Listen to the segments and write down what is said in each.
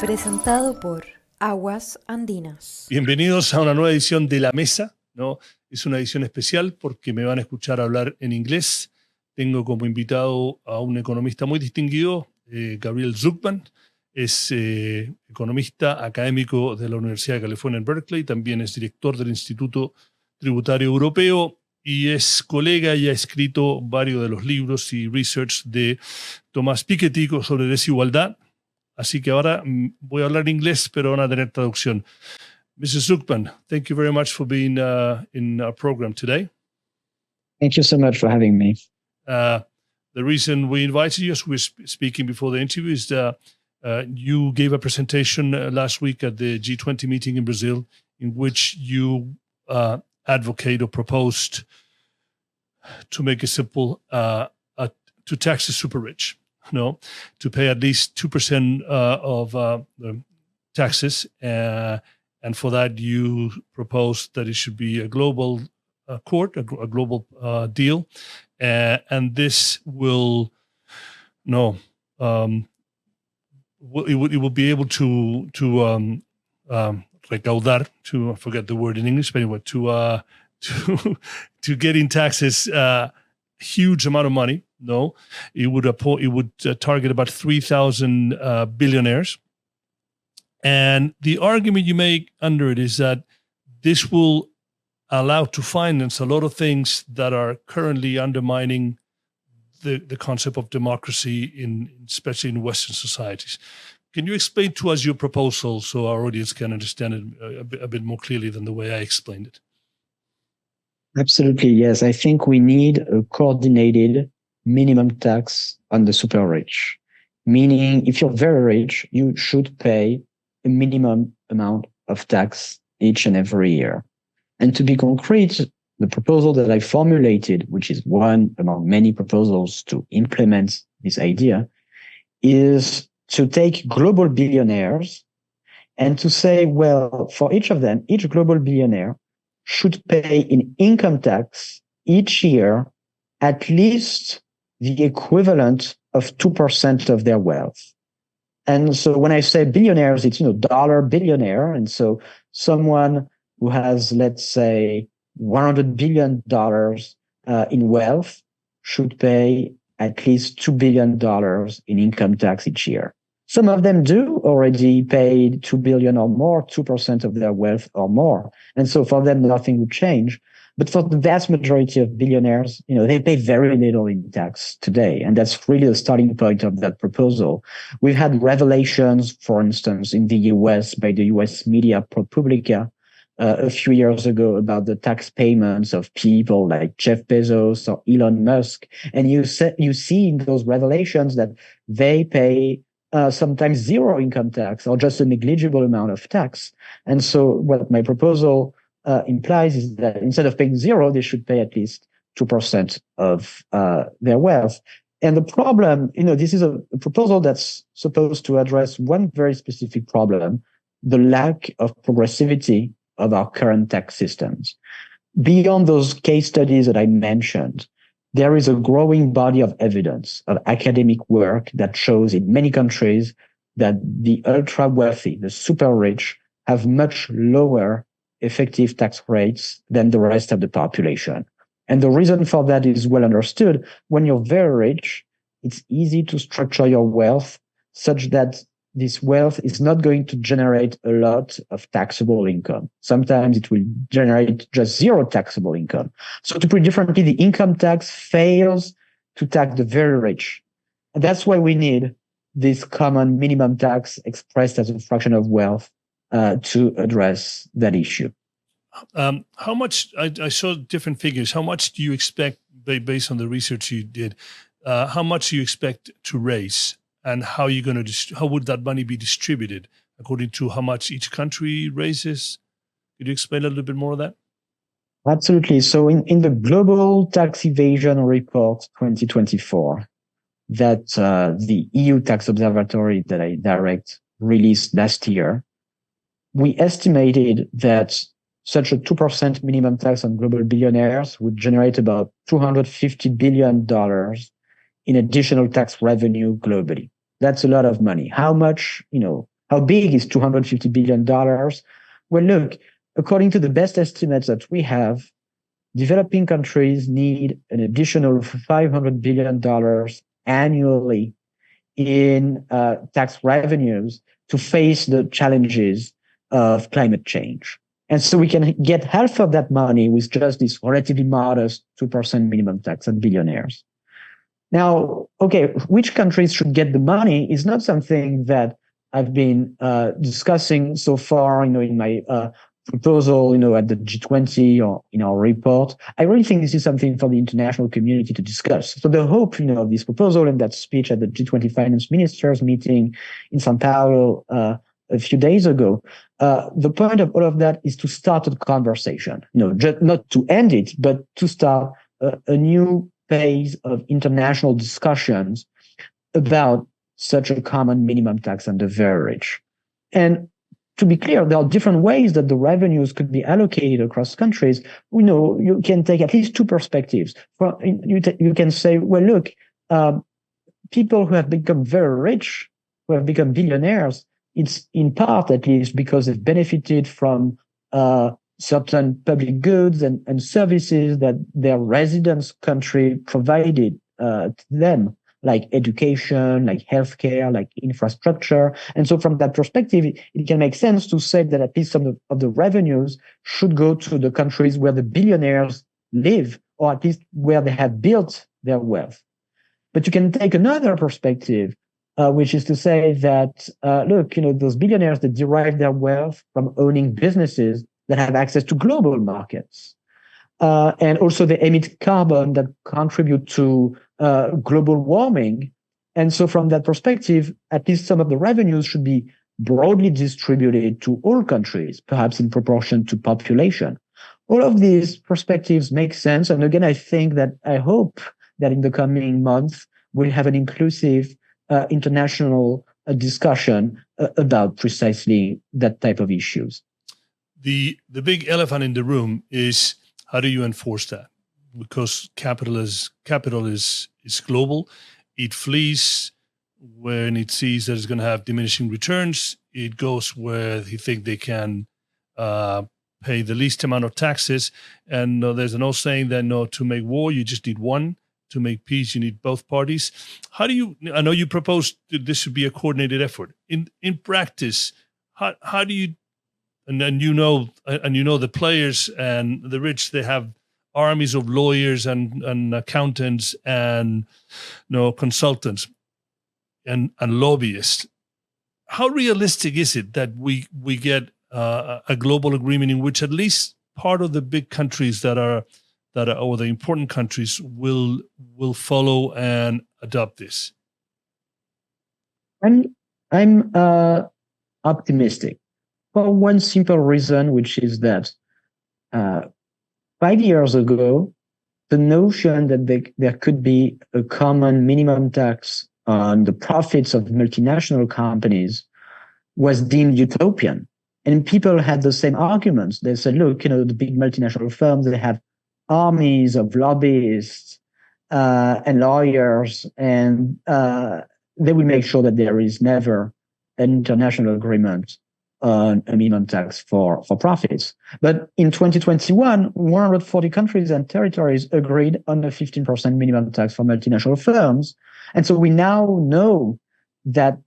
Presentado por Aguas Andinas. Bienvenidos a una nueva edición de La Mesa, ¿no? Es una edición especial porque me van a escuchar hablar en inglés. Tengo como invitado a un economista muy distinguido, Gabriel Zucman. Es economista académico de la Universidad de California en Berkeley. También es director del Instituto Tributario Europeo y es colega y ha escrito varios de los libros y research de Thomas Piketty sobre desigualdad. Así que ahora voy a hablar inglés, pero van a tener traducción. Mrs. Zucman, thank you very much for being in our program today. Thank you so much for having me. The reason we invited you, as we were speaking before the interview, is you gave a presentation last week at the G20 meeting in Brazil, in which you advocate or proposed to make it simple, to tax the super rich. No, to pay at least 2% of the taxes, and for that you propose that it should be a global court, a global deal, and this will it will be able to recaudar, to I forget the word in English, but anyway, to get in taxes huge amount of money. No, it would target about 3,000 billionaires. And the argument you make under it is that this will allow to finance a lot of things that are currently undermining the concept of democracy, especially in Western societies. Can you explain to us your proposal so our audience can understand it a bit more clearly than the way I explained it? Absolutely, yes. I think we need a coordinated minimum tax on the super rich. Meaning, if you're very rich, you should pay a minimum amount of tax each and every year. And to be concrete, the proposal that I formulated, which is one among many proposals to implement this idea, is to take global billionaires and to say, well, for each of them, each global billionaire should pay in income tax each year at least the equivalent of 2% of their wealth. And so when I say billionaires, it's, dollar billionaire. And so someone who has, let's say, $100 billion in wealth should pay at least $2 billion in income tax each year. Some of them do already pay 2 billion or more, 2% of their wealth or more. And so for them, nothing would change. But for the vast majority of billionaires, they pay very little in tax today. And that's really the starting point of that proposal. We've had revelations, for instance, in the US by the US media ProPublica a few years ago about the tax payments of people like Jeff Bezos or Elon Musk. And you see in those revelations that they pay sometimes zero income tax or just a negligible amount of tax. And so what my proposal implies is that instead of paying zero, they should pay at least 2% of their wealth. And the problem, this is a proposal that's supposed to address one very specific problem, the lack of progressivity of our current tax systems. Beyond those case studies that I mentioned, there is a growing body of evidence of academic work that shows in many countries that the ultra wealthy, the super rich, have much lower effective tax rates than the rest of the population. And the reason for that is well understood. When you're very rich, it's easy to structure your wealth such that this wealth is not going to generate a lot of taxable income. Sometimes it will generate just zero taxable income. So to put it differently, the income tax fails to tax the very rich. And that's why we need this common minimum tax expressed as a fraction of wealth to address that issue. How much, I saw different figures, how much do you expect, based on the research you did, how much do you expect to raise? And how are you going to how would that money be distributed according to how much each country raises? Could you explain a little bit more of that? Absolutely. So in the Global Tax Evasion Report 2024 that the EU Tax Observatory that I direct released last year, we estimated that such a 2% minimum tax on global billionaires would generate about $250 billion in additional tax revenue globally. That's a lot of money. How much, How big is $250 billion? Well, look, according to the best estimates that we have, developing countries need an additional $500 billion annually in tax revenues to face the challenges of climate change. And so we can get half of that money with just this relatively modest 2% minimum tax on billionaires. Now, okay, which countries should get the money is not something that I've been discussing so far, in my proposal, at the G20 or in our report. I really think this is something for the international community to discuss. So the hope, of this proposal and that speech at the G20 finance ministers meeting in São Paulo a few days ago, the point of all of that is to start a conversation, just not to end it, but to start a new phase of international discussions about such a common minimum tax on the very rich. And to be clear, there are different ways that the revenues could be allocated across countries. You can take at least two perspectives. You can say, well, look, people who have become very rich, who have become billionaires, it's in part at least because they've benefited from certain public goods and services that their residence country provided to them, like education, like healthcare, like infrastructure. And so from that perspective, it can make sense to say that at least some of the revenues should go to the countries where the billionaires live, or at least where they have built their wealth. But you can take another perspective, which is to say that, look, those billionaires that derive their wealth from owning businesses that have access to global markets. And also they emit carbon that contribute to global warming. And so from that perspective, at least some of the revenues should be broadly distributed to all countries, perhaps in proportion to population. All of these perspectives make sense. And again, I hope that in the coming months, we'll have an inclusive international discussion about precisely that type of issues. The big elephant in the room is, how do you enforce that? Because capital is global. It flees when it sees that it's going to have diminishing returns. It goes where they think they can pay the least amount of taxes. And there's an old saying that to make war, you just need one. To make peace, you need both parties. How do you? I know you proposed that this should be a coordinated effort. In practice, how do you? And then the players and the rich, they have armies of lawyers and accountants and consultants and lobbyists. How realistic is it that we get a global agreement in which at least part of the big countries that are or the important countries will follow and adopt this? I'm optimistic for one simple reason, which is that 5 years ago, the notion that there could be a common minimum tax on the profits of multinational companies was deemed utopian. And people had the same arguments. They said, look, the big multinational firms, they have armies of lobbyists and lawyers, and they will make sure that there is never an international agreement on a minimum tax for profits. But in 2021, 140 countries and territories agreed on a 15% minimum tax for multinational firms. And so we now know that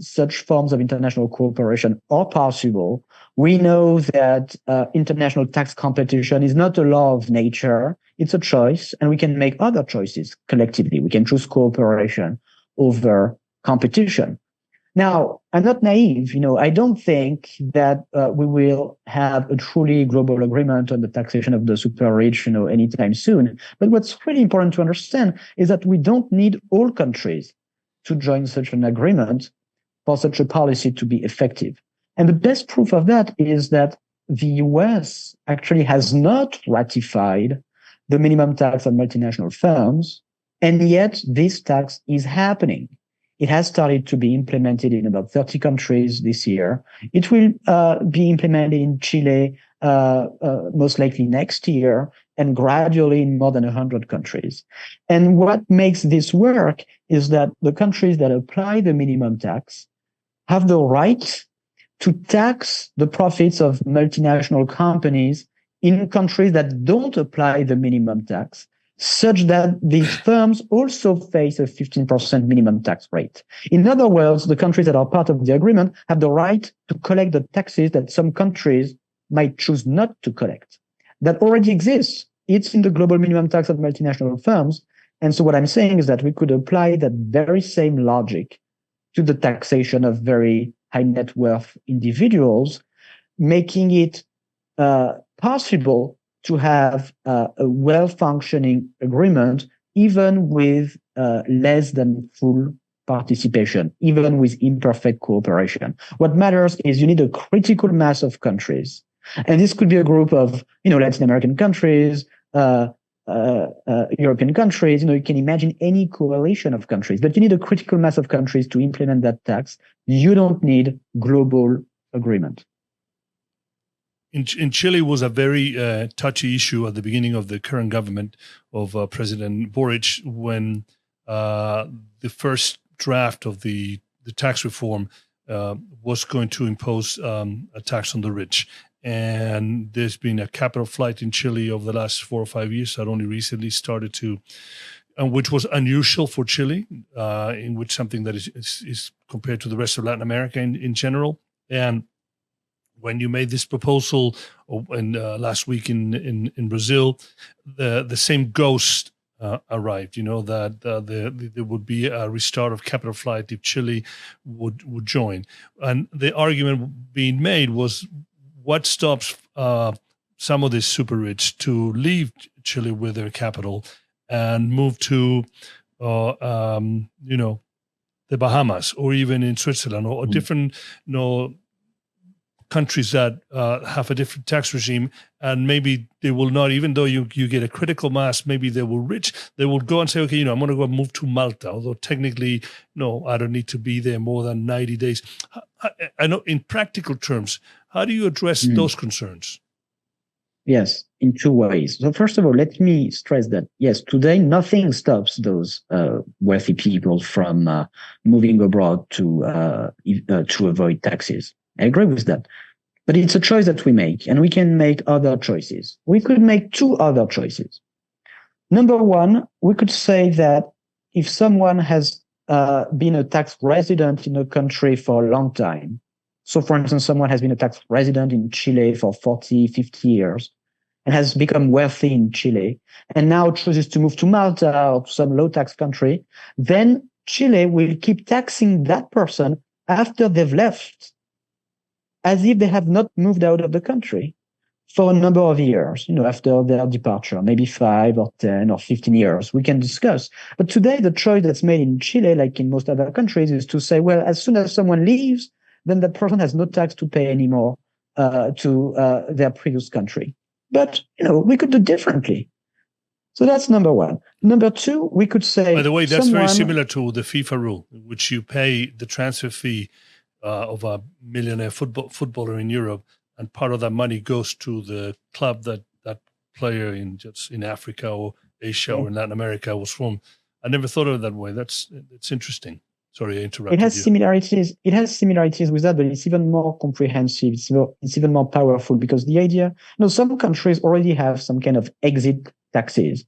such forms of international cooperation are possible. We know that international tax competition is not a law of nature, it's a choice, and we can make other choices collectively. We can choose cooperation over competition. Now, I'm not naive. I don't think that we will have a truly global agreement on the taxation of the super rich, anytime soon. But what's really important to understand is that we don't need all countries to join such an agreement for such a policy to be effective. And the best proof of that is that the US actually has not ratified the minimum tax on multinational firms, and yet this tax is happening. It has started to be implemented in about 30 countries this year. It will be implemented in Chile most likely next year, and gradually in more than 100 countries. And what makes this work is that the countries that apply the minimum tax have the right to tax the profits of multinational companies in countries that don't apply the minimum tax, such that these firms also face a 15% minimum tax rate. In other words, the countries that are part of the agreement have the right to collect the taxes that some countries might choose not to collect. That already exists. It's in the global minimum tax of multinational firms. And so what I'm saying is that we could apply that very same logic to the taxation of very high net worth individuals, making it possible to have a well-functioning agreement, even with less than full participation, even with imperfect cooperation. What matters is you need a critical mass of countries. And this could be a group of, Latin American countries, European countries. You can imagine any coalition of countries, but you need a critical mass of countries to implement that tax. You don't need global agreement. In Chile was a very touchy issue at the beginning of the current government of President Boric, when the first draft of the tax reform was going to impose a tax on the rich. And there's been a capital flight in Chile over the last 4 or 5 years that only recently started to, which was unusual for Chile, in which something that is compared to the rest of Latin America in general. And when you made this proposal last week in Brazil, the same ghost arrived, that there would be a restart of capital flight if Chile would join. And the argument being made was, what stops some of these super rich to leave Chile with their capital and move to, the Bahamas, or even in Switzerland, or different, countries that have a different tax regime, and maybe they will not, even though you get a critical mass, maybe they will go and say, okay, I'm going to go move to Malta, although technically, no, I don't need to be there more than 90 days. I know in practical terms, how do you address those concerns? Yes, in 2 ways. So first of all, let me stress that, yes, today nothing stops those wealthy people from moving abroad to avoid taxes. I agree with that. But it's a choice that we make, and we can make other choices. We could make 2 other choices. Number one, we could say that if someone has been a tax resident in a country for a long time, so for instance, someone has been a tax resident in Chile for 40, 50 years and has become wealthy in Chile and now chooses to move to Malta or to some low tax country, then Chile will keep taxing that person after they've left, as if they have not moved out of the country for a number of years, after their departure, maybe 5 or 10 or 15 years. We can discuss. But today, the choice that's made in Chile, like in most other countries, is to say, well, as soon as someone leaves, then that person has no tax to pay anymore to their previous country. But, we could do differently. So that's number one. Number two, we could say... By the way, that's very similar to the FIFA rule, in which you pay the transfer fee of a millionaire footballer in Europe, and part of that money goes to the club that player in Africa or Asia or in Latin America was from. I never thought of it that way. It's interesting. Sorry, I interrupted you. It has similarities with that, but it's even more comprehensive. It's even more powerful, because the idea, some countries already have some kind of exit taxes.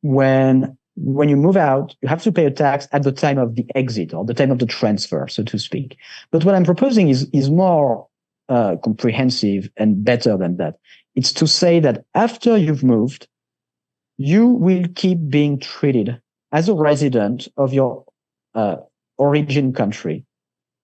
When you move out, you have to pay a tax at the time of the exit, or the time of the transfer, so to speak. But what I'm proposing is more comprehensive and better than that. It's to say that after you've moved, you will keep being treated as a resident of your origin country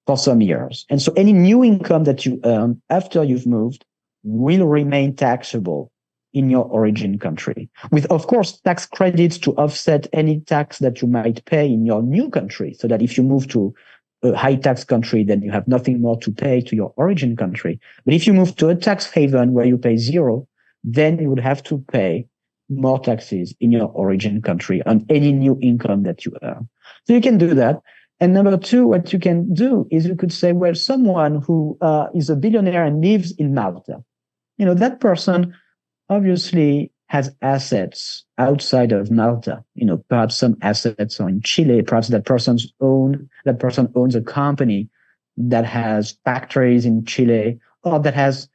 for some years. And so any new income that you earn after you've moved will remain taxable in your origin country, with, of course, tax credits to offset any tax that you might pay in your new country, so that if you move to a high tax country, then you have nothing more to pay to your origin country. But if you move to a tax haven where you pay 0, then you would have to pay more taxes in your origin country on any new income that you earn. So you can do that. And number two, what you can do is you could say, well, someone who is a billionaire and lives in Malta, that person obviously has assets outside of Malta. Perhaps some assets are in Chile. Perhaps that person owns a company that has factories in Chile or that has,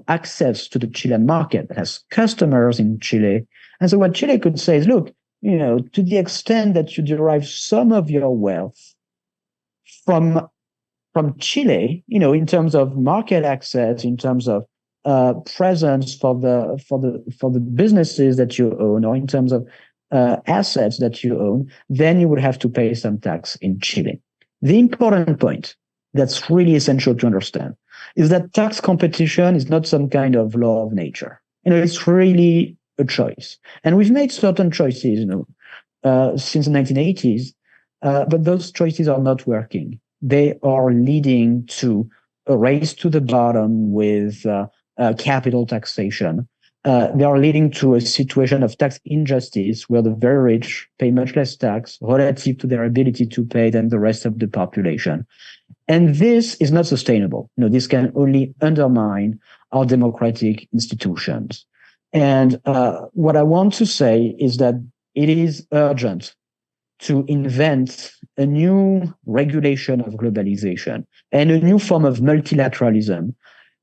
access to the Chilean market, that has customers in Chile. And so what Chile could say is, look, to the extent that you derive some of your wealth from Chile, in terms of market access, in terms of presence for the businesses that you own, or in terms of assets that you own, then you would have to pay some tax in Chile. The important point that's really essential to understand is that tax competition is not some kind of law of nature. It's really a choice. And we've made certain choices, since the 1980s, but those choices are not working. They are leading to a race to the bottom with capital taxation. They are leading to a situation of tax injustice where the very rich pay much less tax relative to their ability to pay than the rest of the population. And this is not sustainable. This can only undermine our democratic institutions. And what I want to say is that it is urgent to invent a new regulation of globalization and a new form of multilateralism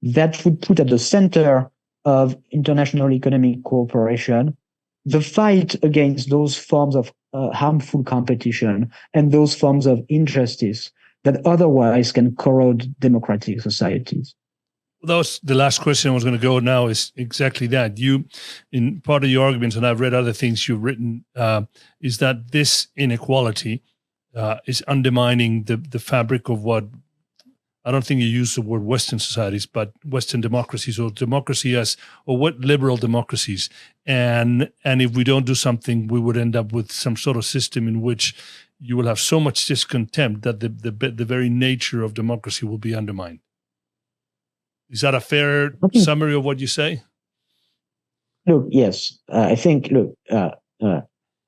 that would put at the center of international economic cooperation the fight against those forms of harmful competition and those forms of injustice that otherwise can corrode democratic societies. That was the last question I was going to go now, is exactly that. You, in part of your arguments, and I've read other things you've written, is that this inequality is undermining the fabric of what, I don't think you use the word Western societies, but Western democracies, or democracy as, or what liberal democracies. And if we don't do something, we would end up with some sort of system in which you will have so much discontent that the very nature of democracy will be undermined. Is that a fair summary of what you say? Look, yes. I think,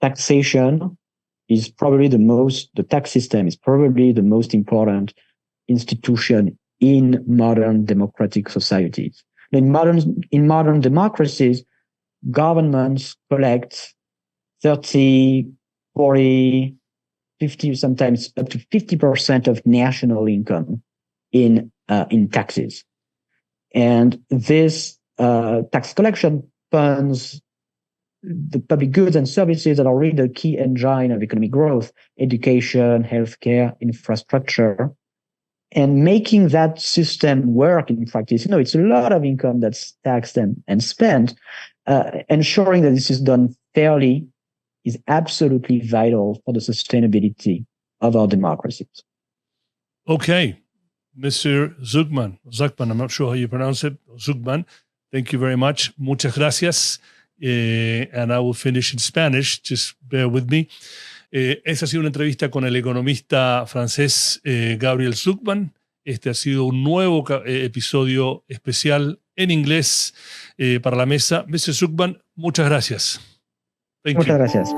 taxation is probably the tax system is probably the most important institution in modern democratic societies. In modern democracies, governments collect 30, 40, 50, sometimes up to 50% of national income in taxes. And this tax collection funds the public goods and services that are really the key engine of economic growth: education, healthcare, infrastructure. And making that system work in practice, it's a lot of income that's taxed and spent. Ensuring that this is done fairly is absolutely vital for the sustainability of our democracies. Okay. Mr. Zucman, I'm not sure how you pronounce it, Zucman, thank you very much. Muchas gracias. And I will finish in Spanish, just bear with me. Esta ha sido una entrevista con el economista francés Gabriel Zucman. Este ha sido un nuevo episodio especial en inglés para la mesa. Mr. Zucman, muchas gracias. Muchas gracias.